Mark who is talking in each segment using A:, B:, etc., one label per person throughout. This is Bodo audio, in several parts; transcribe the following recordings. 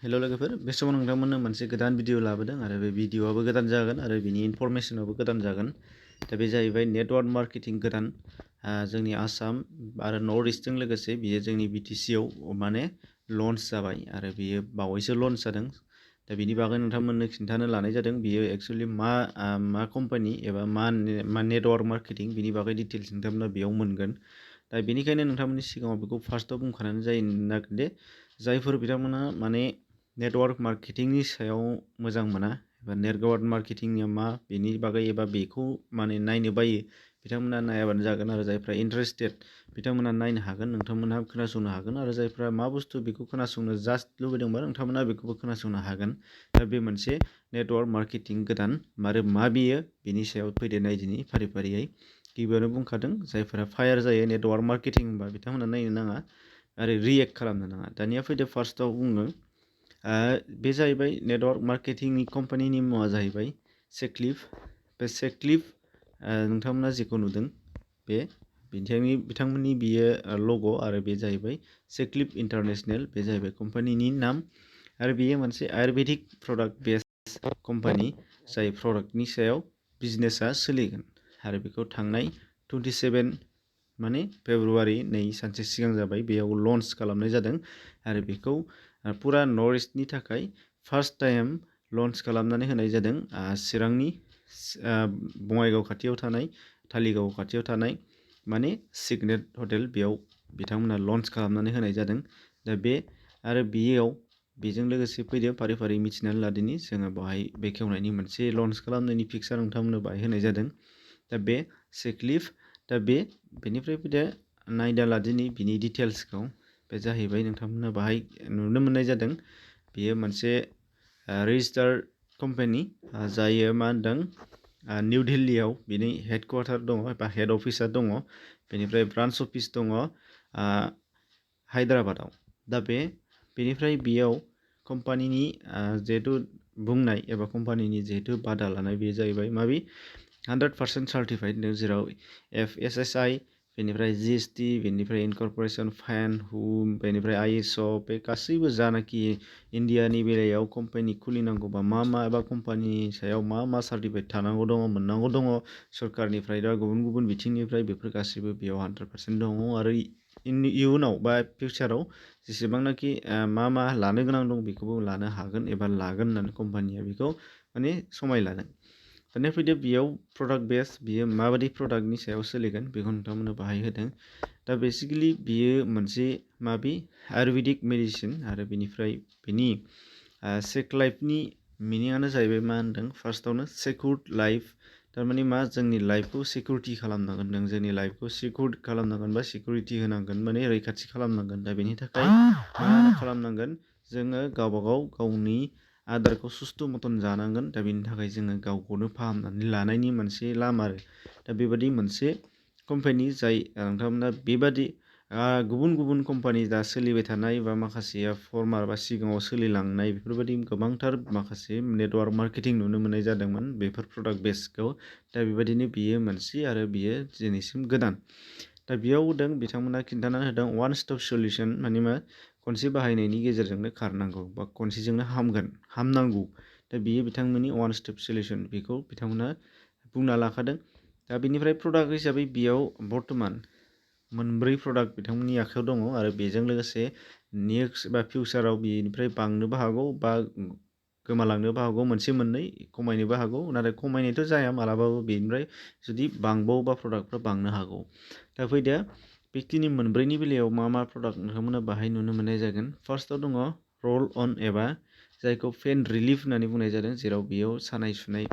A: हेल' लोगोफोर बे समाव नोंथांमोननो मोनसे गोदान भिडिअ लाबोदों आरो बे भिडिअआबो गोदान जागोन आरो बिनि इनफरमेसनाबो गोदान जागोन दा बे जाहैबाय नेटवर्क मार्केटिं गोदान जोंनि आसाम आरो नर्थ इस्टजों लोगोसे बियो जोंनि BTC आव माने लन्च जाबाय आरो बियो बावैसो लन्च जादों दा बिनि बागै नोंथांमोननो खिन्थानो लानाय जादों बियो एक्चुअलि मा कम्पानि एबा मा नेटवर्क मार्केटिं बिनि बागै डिटेल्स नोंथांमोना बेयाव मोनगोन दा बेनिखायनो नोंथांमोननि सिगाङाव बेखौ फार्स्टआव बुंखानानै जायो नागिरदों दे जायफोर बिथांमोना माने नेटवर्क मार्केटिंनि सायाव मोजां मोना एबा नेटवर्क मार्केटिंआ मा बेनि बागै एबा बेखौ माने नायनो बायो बिथांमोना नायाबानो जागोन आरो जायफ्रा इन्टारेस्टेड बिथांमोना नायनो हागोन नोंथांमोनहा खोनासंनो हागोन आरो जायफ्रा मा बुस्थु बेखौ खोनासंनो जास्ट लुबैदोंबा नोंथांमोना बेखौबो खोनासंनो हागोन दा बे मोनसे नेटवर्क मार्केटिं गोदान आरो मा बेयो बेनि सायाव फैदो नायदिनि फारि फारियै गिबियावनो बुंखादों जायफोरा फायार जायो नेटवर्क मार्केटिं होनबा बिथांमोना नायनो नाङा आरो रिएक्ट खालामनो नाङा दानिया फैदो फार्स्टआव बुङो बे जाहैबाय नेटवर्क मार्केटिंनि कम्पानिनि मुङा जाहैबाय सेक्लिफ बे सेक्लिफ नोंथांमोना जेखौ नुदों बे बिथांमोननि बियो लग' आरो बे जाहैबाय सेक्लिफ इन्टारनेशनेल बे जाहैबाय कम्पानिनि नाम आरो बेयो मोनसे आयुर्वेदिक प्रडाक्ट बेस कम्पानि जाय प्रडाक्टनि सायाव बिजनेसा सोलिगोन आरो बेखौ थांनाय 27 माने फेब्रुवारि नै सानसे सिगां जाबाय बेयाव लन्च खालामनाय जादों आरो बेखौ पुरा नर्थ इस्टनि थाखाय फार्स्ट टाइम लन्च खालामनानै होनाय जादों चिरांनि बङाइगाव खाथियाव थानाय धालिगाव खाथियाव थानाय माने सिगनेट हटेल बेयाव बिथांमोना लन्च खालामनानै होनाय जादों दा बे आरो बेजों लोगोसे फैदो फारि फारि मिथिनानै लादिनि जोङो बाहाय बेखेवनायनि मोनसे लन्च खालामनायनि पिक्सार नोंथांमोननो बाहाय होनाय जादों दा बे सेक्लिफ दा बेनिफ्राय फैदो नायदा लादिनि बिनि डिटेल्सखौ बे जाहैबाय नोंथांमोननो बाहाय नुनो मोननाय जादों बेयो मोनसे रेजिस्टार्ड कम्पानि जायो मा होनदों निउ दिल्लीयाव बिनि हेडक्वार्टार दङ एबा हेड अफिसा दङ बेनिफ्राय ब्रान्च अफिस दङ हायद्राबादाव दा बेनिफ्राय बेयाव कम्पानिनि जिहेतु बुंनाय एबा कम्पानिनि जिहेतु बादा लानाय बेयो जाहैबाय माबि 100% सार्टिफाइड जेराव FSSI बेनिफ्राय GST बेनिफ्राय इनकर्परेसन फाइन बेनिफ्राय ISO बे गासैबो जानाखि इन्डियानि बेलायाव कम्पानि खुलिनांगौबा मा एबा कम्पानिनि सायाव मा सार्टिफाइड थानांगौ दङ मोननांगौ दङ सरकारनिफ्राय दा गुबुन बिथिंनिफ्राय बेफोर गासैबो बेयाव 100% दङ आरो इयुनाव बा फिउचाराव जेसेबांनाखि मा लानो गोनां दं बेखौबो लानो हागोन एबा लागोन होननानै कम्पानिया बेखौ माने समाय लादों दानिया फैदो बेयाव प्रडाक्ट बेस बियो माबायदि प्रडाक्टनि सायाव सोलिगोन बेखौ नोंथांमोननो बाहाय होदों दा बेसिकेलि बियो मोनसे आयुर्वेदिक मेडिसिन आरो बेनिफ्राय बेनि सेक्लाइफनि मिनिङानो जाहैबाय मा होनदों फार्स्टआवनो सेक्युर्ड लाइफ थारमाने मा जोंनि लाइफखौ सिकिउरिटि खालामनांगोन नों जोंनि लाइफखौ सिकिउर खालामनांगोन बा सिकिउरिटि होनांगोन माने रैखाथि खालामनांगोन दा बेनि थाखाय मा खालामनांगोन जोङो गावनि आदारखौ सुस्थ' मथन जानांगोन दा बेनि थाखाय जोङो गावखौनो फाहामनानै लानायनि मोनसे लामा आरो दा बेबादि मोनसे कम्पानि जाय नोंथांमोना बेबादि गुबुन कम्पानि दा सोलिबाय थानाय बा माखासेया फर्मार बा सिगाङाव सोलिलांनाय बेफोरबायदि गोबांथार माखासे नेटवर्क मार्केटिं नुनो मोननाय जादोंमोन बेफोर प्रडाक्ट बेसखौ दा बेबायदिनो बियो मोनसे आरो बियो दिनैसिम गोदान दा बेयाव होदों बिथांमोना खिन्थानानै होदों वान स्टप सलिउसन माने मा खनसे बाहायनायनि गेजेरजोंनो खारनांगौ बा खनसेजोंनो हामनांगौ दा बियो बिथांमोननि वान स्टप सलिउसन बेखौ बिथांमोना बुंना लाखादों दा बेनिफ्राय प्रडाक्ट हिसाबै बेयाव बर्थमान मोनब्रै प्रडाक्ट बिथांमोननि आखायाव दङ आरो बेजों लोगोसे नेक्स्ट बा फिउचाराव बेनिफ्राय बांनोबो हागौ बा गोमालांनोबो हागौ मोनसे मोननै खमायनोबो हागौ नाथाय खमायनायथ' जाया मालाबाबो बेनिफ्राय जुदि बांबावोबा प्रडाक्टफ्रा बांनो हागौ दा फैदो बेखिनि मोनब्रैनि बेलायाव मा प्रडाक्ट नोंथांमोना बाहाय नुनो मोननाय जागोन फार्स्टआव दङ रल अन एबा जायखौ पेन रिलिफ होननानै बुंनाय जादों जेराव बेयाव सानाय सुनाय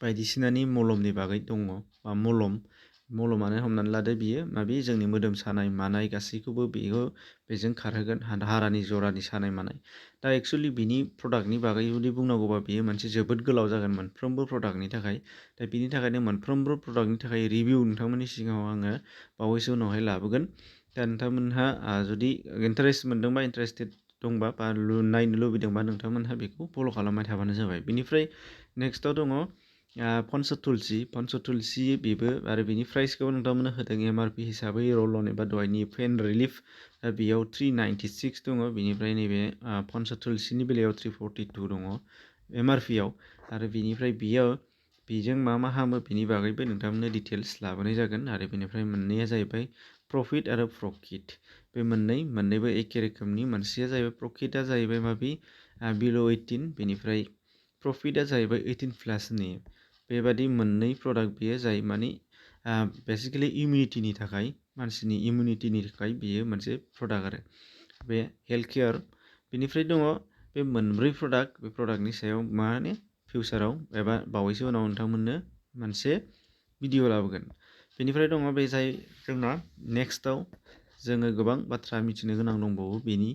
A: बायदिसिनानि मलमनि बागै दङ बा मलमानो हमनानै लादो बियो माबे जोंनि मोदोम सानाय मानाय गासैखौबो बेजों खारहोगोन हारानि जरानि सानाय मानाय दा एक्सुअलि बिनि प्रडाक्टनि बागै जुदि बुंनांगौबा बेयो मोनसे जोबोद गोलाव जागोन मोनफ्रोमबो प्रडाक्टनि थाखाय दा बिनि थाखायनो मोनफ्रोमबो प्रडाक्टनि थाखाय रिभिउ नोंथांमोननि सिगाङाव आङो बावैसो उनावहाय लाबोगोन दा नोंथांमोनहा जुदि इन्टारेस्ट मोनदोंबा इन्टारेस्टेड दंबा बा नायनो लुबैदोंबा नोंथांमोनहा बेखौ फल' खालामबाय थाबानो जाबाय बेनिफ्राय नेक्स्टआव दङ पन्सतुलसि बेबो आरो बिनि प्राइसखौ नोंथांमोननो होदों MRP हिसाबै रल-अन एबा दहायनि पेन रिलिफ बेयाव 396 दङ बिनिफ्राय नैबे पन्सतुलसिनि बेलायाव 342 दङ MRP आव आरो बिनिफ्राय बेजों मा हामो बिनि बागैबो नोंथांमोननो डिटेल्स लाबोनाय जागोन आरो बेनिफ्राय मोननैया जाहैबाय प्रफिट आरो प्रफिट बे मोननैबो एखे रोखोमनि मोनसेया जाहैबाय प्रफिटआ जाहैबाय माबि बिल' 18 बेनिफ्राय प्रफिटआ जाहैबाय 18 प्लासनि बेबादि मोननै प्रडाक्ट बियो जाय मानि बेसिकेलि इमिउनिटिनि थाखाय मानसिनि इमिउनिटिनि थाखाय बियो मोनसे प्रडाक्ट आरो बे हेल्थ केयार बेनिफ्राय दङ बे मोनब्रै प्रडाक्ट बे प्रडाक्टनि सायाव माने फिउचाराव एबा बावैसो उनाव नोंथांमोननो मोनसे भिडिअ लाबोगोन बेनिफ्राय दङ बे जाय जोंना नेक्स्टआव जोङो गोबां बाथ्रा मिथिनो गोनां दंबावो बेनि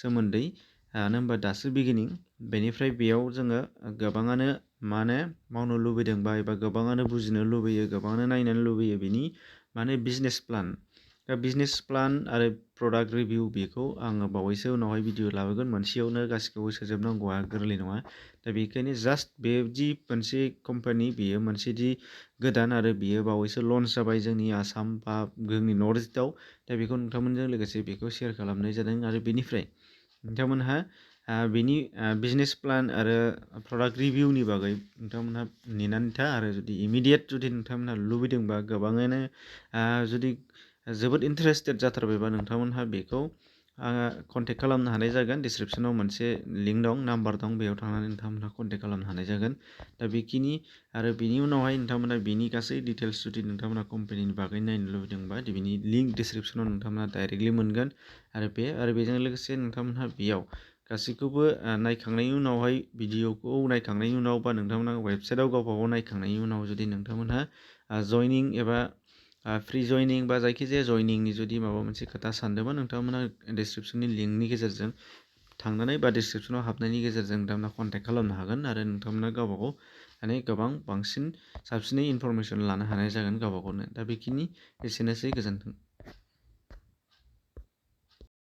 A: सोमोन्दै मानो होनबा दासो बिगिनिं बेनिफ्राय बेयाव जोङो गोबाङानो माने मावनो लुबैदोंबा एबा गोबाङानो बुजिनो लुबैयो गोबाङानो नायनो लुबैयो बेनि माने बिजनेस प्लान दा बिजनेस प्लान आरो प्रडाक्ट रिभिउ बेखौ आङो बावैसो उनावहाय भिडिअ लाबोगोन मोनसेयावनो गासिखौबो सोजोबनांगौआ गोरलै नङा दा बेनिखायनो जास्ट बे जि मोनसे कम्पानि बेयो मोनसे दि गोदान आरो बियो बावैसो लन्च जाबाय जोंनि आसाम बा जोंनि नर्थ इस्टआव दा बेखौ नोंथांमोनजों लोगोसे बेखौ शेयार खालामनाय जादों आरो बेनिफ्राय नोंथांमोनहा बेनि बिजनेस प्लान आरो प्रडाक्ट रिभिउनि बागै नोंथांमोनहा नेनानै था आरो जुदि इमिडियेट जुदि नोंथांमोनहा लुबैदोंबा गोबाङानो जुदि जोबोद इन्टारेस्टेड जाथारबायबा नोंथांमोनहा बेखौ कन्टेक्ट खालामनो हानाय जागोन डिसक्रिपसनाव मोनसे लिंक दं नाम्बार दं बेयाव थांनानै नोंथांमोनहा कन्टेक्ट खालामनो हानाय जागोन दा बेखिनि आरो बिनि उनावहाय नोंथांमोनहा बिनि गासै डिटेल्स जुदि नोंथांमोनहा कम्पानिनि बागै नायनो लुबैदोंबा बिनि लिंक डिसक्रिपसनाव नोंथांमोनहा डाइरेक्टलि मोनगोन आरो बेजों लोगोसे नोंथांमोनहा बेयाव गासैखौबो नायखांनायनि उनावहाय भिडिअखौ नायखांनायनि उनाव बा नोंथांमोनहा वेबसाइटआव गावबागाव नायखांनायनि उनाव जुदि नोंथांमोनहा जयनिं एबा फ्रि जयनिं बा जायखिजाया जयनिंनि जुदि माबा मोनसे खोथा सानदोंबा नोंथांमोनहा डिसक्रिपसननि लिंकनि गेजेरजों थांनानै बा डिसक्रिपसनाव हाबनायनि गेजेरजों नोंथांमोनहा कन्टेक्ट खालामनो हागोन आरो नोंथांमोनहा गावबागाव माने गोबां बांसिन साबसिनै इनफरमेसन लानो हानाय जागोन गावबा गावनो दा बेखिनि एसेनोसै गोजोन्थों